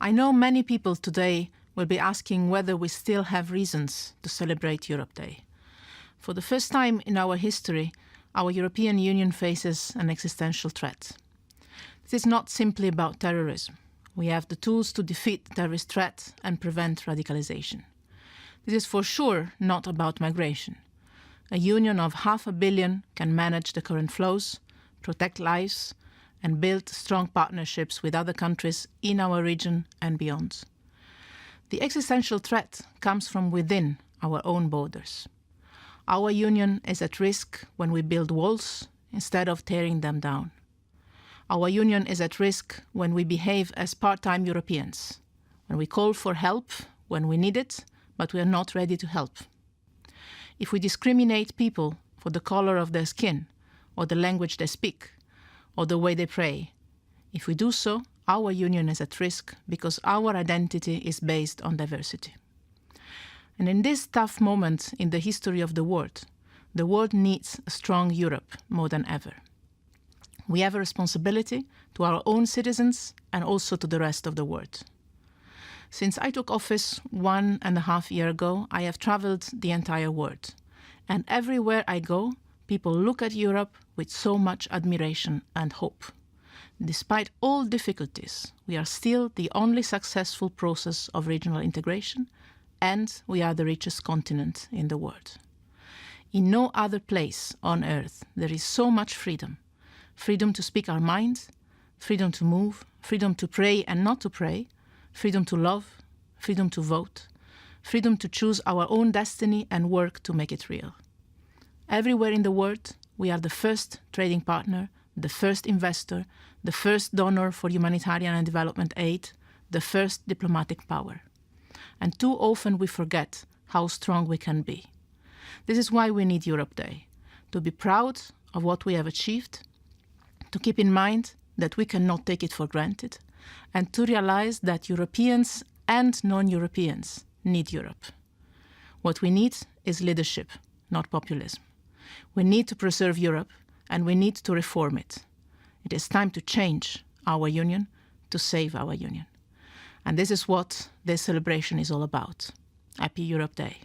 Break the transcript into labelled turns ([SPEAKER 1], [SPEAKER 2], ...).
[SPEAKER 1] I know many people today will be asking whether we still have reasons to celebrate Europe Day. For the first time in our history, our European Union faces an existential threat. This is not simply about terrorism. We have the tools to defeat the terrorist threat and prevent radicalization. This is for sure not about migration. A union of 500 million can manage the current flows, protect lives, and build strong partnerships with other countries in our region and beyond. The existential threat comes from within our own borders. Our union is at risk when we build walls instead of tearing them down. Our union is at risk when we behave as part-time Europeans, when we call for help when we need it, but we are not ready to help. If we discriminate people for the color of their skin, or the language they speak, or the way they pray, if we do so, our union is at risk because our identity is based on diversity. And in this tough moment in the history of the world needs a strong Europe more than ever. We have a responsibility to our own citizens and also to the rest of the world. Since I took office 1.5 years ago, I have traveled the entire world. And everywhere I go, people look at Europe with so much admiration and hope. Despite all difficulties, we are still the only successful process of regional integration, and we are the richest continent in the world. In no other place on earth there is so much freedom. Freedom to speak our mind, freedom to move, freedom to pray and not to pray, freedom to love, freedom to vote, freedom to choose our own destiny and work to make it real. Everywhere in the world, we are the first trading partner, the first investor, the first donor for humanitarian and development aid, the first diplomatic power. And too often we forget how strong we can be. This is why we need Europe Day, to be proud of what we have achieved, to keep in mind that we cannot take it for granted, and to realize that Europeans and non-Europeans need Europe. What we need is leadership, not populism. We need to preserve Europe, and we need to reform it. It is time to change our union, to save our union. And this is what this celebration is all about. Happy Europe Day.